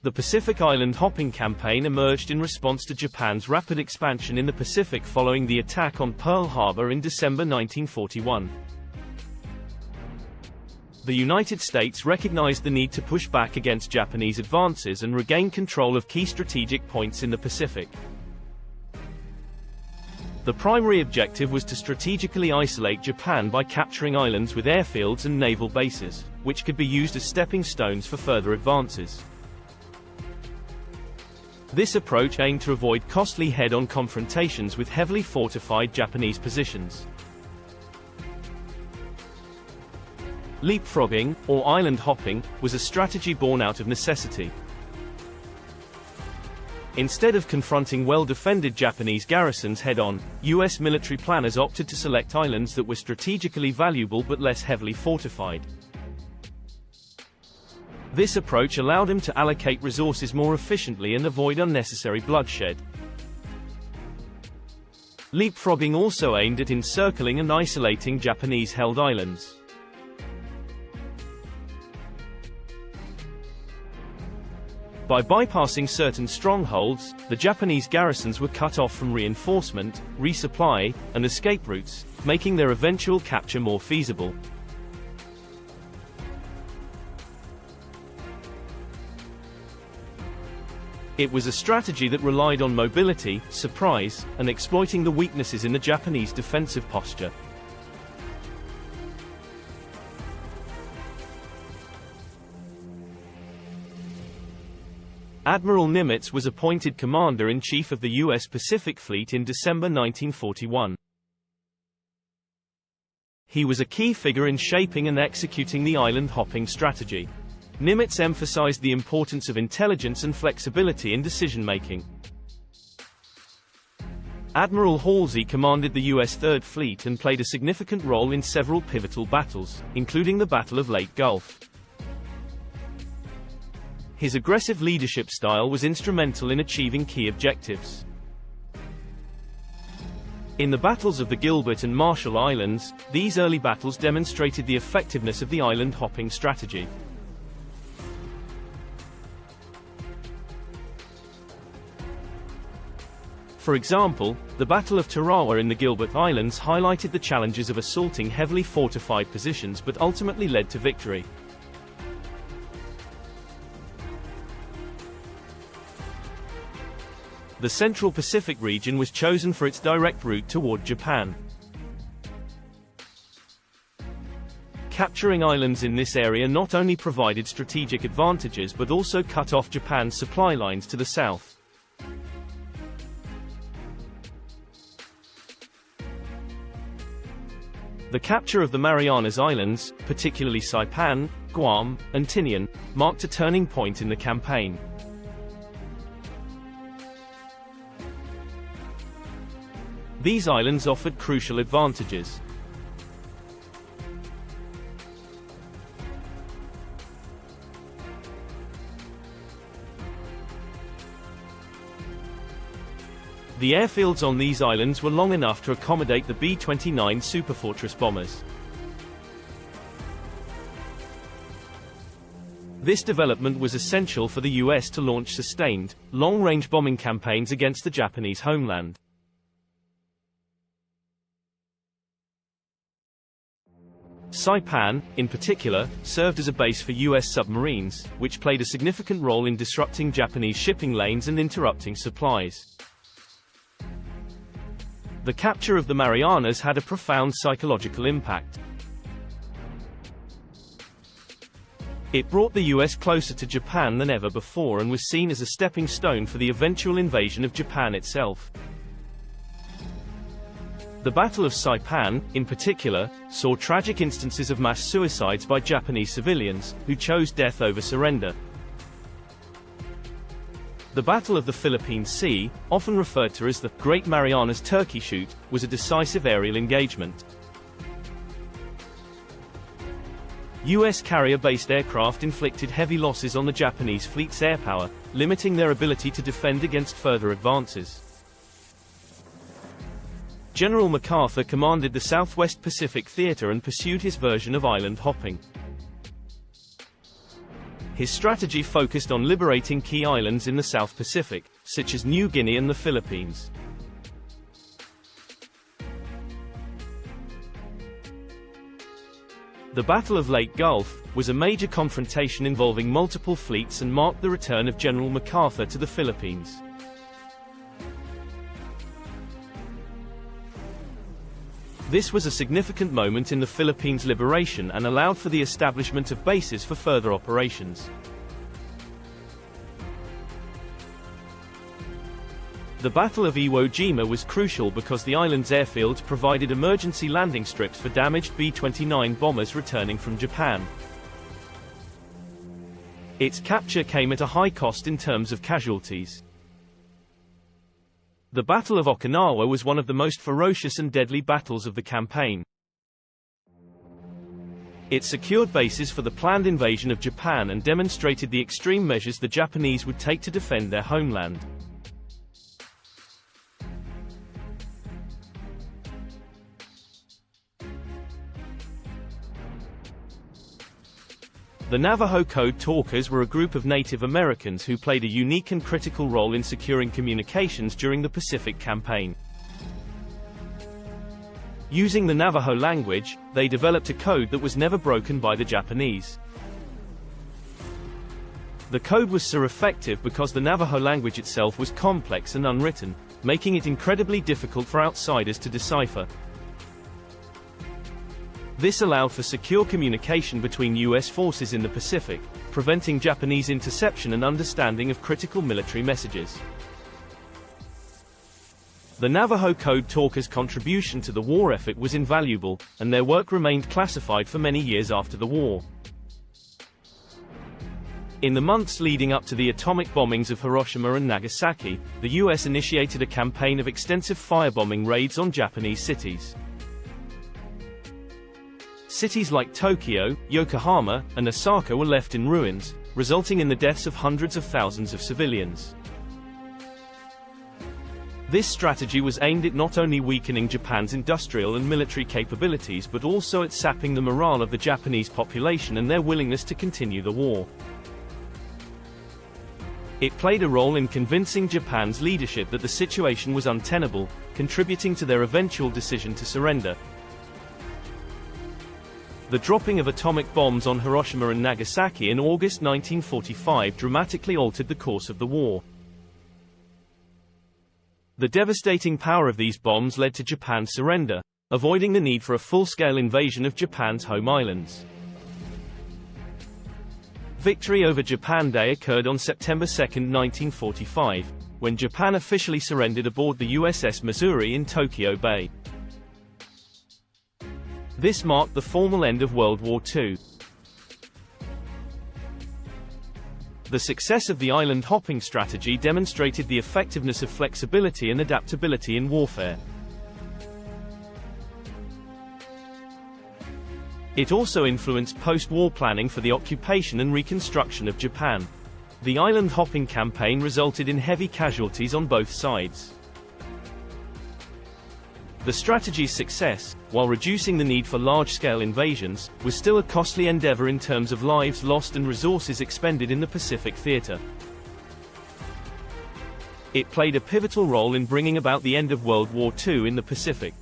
The Pacific Island hopping campaign emerged in response to Japan's rapid expansion in the Pacific following the attack on Pearl Harbor in December 1941. The United States recognized the need to push back against Japanese advances and regain control of key strategic points in the Pacific. The primary objective was to strategically isolate Japan by capturing islands with airfields and naval bases, which could be used as stepping stones for further advances. This approach aimed to avoid costly head-on confrontations with heavily fortified Japanese positions. Leapfrogging, or island hopping, was a strategy born out of necessity. Instead of confronting well-defended Japanese garrisons head-on, U.S. military planners opted to select islands that were strategically valuable but less heavily fortified. This approach allowed them to allocate resources more efficiently and avoid unnecessary bloodshed. Leapfrogging also aimed at encircling and isolating Japanese-held islands. By bypassing certain strongholds, the Japanese garrisons were cut off from reinforcement, resupply, and escape routes, making their eventual capture more feasible. It was a strategy that relied on mobility, surprise, and exploiting the weaknesses in the Japanese defensive posture. Admiral Nimitz was appointed Commander-in-Chief of the U.S. Pacific Fleet in December 1941. He was a key figure in shaping and executing the island-hopping strategy. Nimitz emphasized the importance of intelligence and flexibility in decision-making. Admiral Halsey commanded the U.S. Third Fleet and played a significant role in several pivotal battles, including the Battle of Lake Gulf. His aggressive leadership style was instrumental in achieving key objectives. In the battles of the Gilbert and Marshall Islands, these early battles demonstrated the effectiveness of the island-hopping strategy. For example, the Battle of Tarawa in the Gilbert Islands highlighted the challenges of assaulting heavily fortified positions but ultimately led to victory. The Central Pacific region was chosen for its direct route toward Japan. Capturing islands in this area not only provided strategic advantages but also cut off Japan's supply lines to the south. The capture of the Marianas Islands, particularly Saipan, Guam, and Tinian, marked a turning point in the campaign. These islands offered crucial advantages. The airfields on these islands were long enough to accommodate the B-29 Superfortress bombers. This development was essential for the U.S. to launch sustained, long-range bombing campaigns against the Japanese homeland. Saipan, in particular, served as a base for U.S. submarines, which played a significant role in disrupting Japanese shipping lanes and interrupting supplies. The capture of the Marianas had a profound psychological impact. It brought the U.S. closer to Japan than ever before and was seen as a stepping stone for the eventual invasion of Japan itself. The Battle of Saipan, in particular, saw tragic instances of mass suicides by Japanese civilians, who chose death over surrender. The Battle of the Philippine Sea, often referred to as the Great Marianas Turkey Shoot, was a decisive aerial engagement. U.S. carrier-based aircraft inflicted heavy losses on the Japanese fleet's airpower, limiting their ability to defend against further advances. General MacArthur commanded the Southwest Pacific Theater and pursued his version of island hopping. His strategy focused on liberating key islands in the South Pacific, such as New Guinea and the Philippines. The Battle of Lake Gulf was a major confrontation involving multiple fleets and marked the return of General MacArthur to the Philippines. This was a significant moment in the Philippines' liberation and allowed for the establishment of bases for further operations. The Battle of Iwo Jima was crucial because the island's airfields provided emergency landing strips for damaged B-29 bombers returning from Japan. Its capture came at a high cost in terms of casualties. The Battle of Okinawa was one of the most ferocious and deadly battles of the campaign. It secured bases for the planned invasion of Japan and demonstrated the extreme measures the Japanese would take to defend their homeland. The Navajo Code Talkers were a group of Native Americans who played a unique and critical role in securing communications during the Pacific Campaign. Using the Navajo language, they developed a code that was never broken by the Japanese. The code was so effective because the Navajo language itself was complex and unwritten, making it incredibly difficult for outsiders to decipher. This allowed for secure communication between U.S. forces in the Pacific, preventing Japanese interception and understanding of critical military messages. The Navajo Code Talkers' contribution to the war effort was invaluable, and their work remained classified for many years after the war. In the months leading up to the atomic bombings of Hiroshima and Nagasaki, the U.S. initiated a campaign of extensive firebombing raids on Japanese cities. Cities like Tokyo, Yokohama, and Osaka were left in ruins, resulting in the deaths of hundreds of thousands of civilians. This strategy was aimed at not only weakening Japan's industrial and military capabilities but also at sapping the morale of the Japanese population and their willingness to continue the war. It played a role in convincing Japan's leadership that the situation was untenable, contributing to their eventual decision to surrender. The dropping of atomic bombs on Hiroshima and Nagasaki in August 1945 dramatically altered the course of the war. The devastating power of these bombs led to Japan's surrender, avoiding the need for a full-scale invasion of Japan's home islands. Victory over Japan Day occurred on September 2, 1945, when Japan officially surrendered aboard the USS Missouri in Tokyo Bay. This marked the formal end of World War II. The success of the island hopping strategy demonstrated the effectiveness of flexibility and adaptability in warfare. It also influenced post-war planning for the occupation and reconstruction of Japan. The island hopping campaign resulted in heavy casualties on both sides. The strategy's success, while reducing the need for large-scale invasions, was still a costly endeavor in terms of lives lost and resources expended in the Pacific theater. It played a pivotal role in bringing about the end of World War II in the Pacific.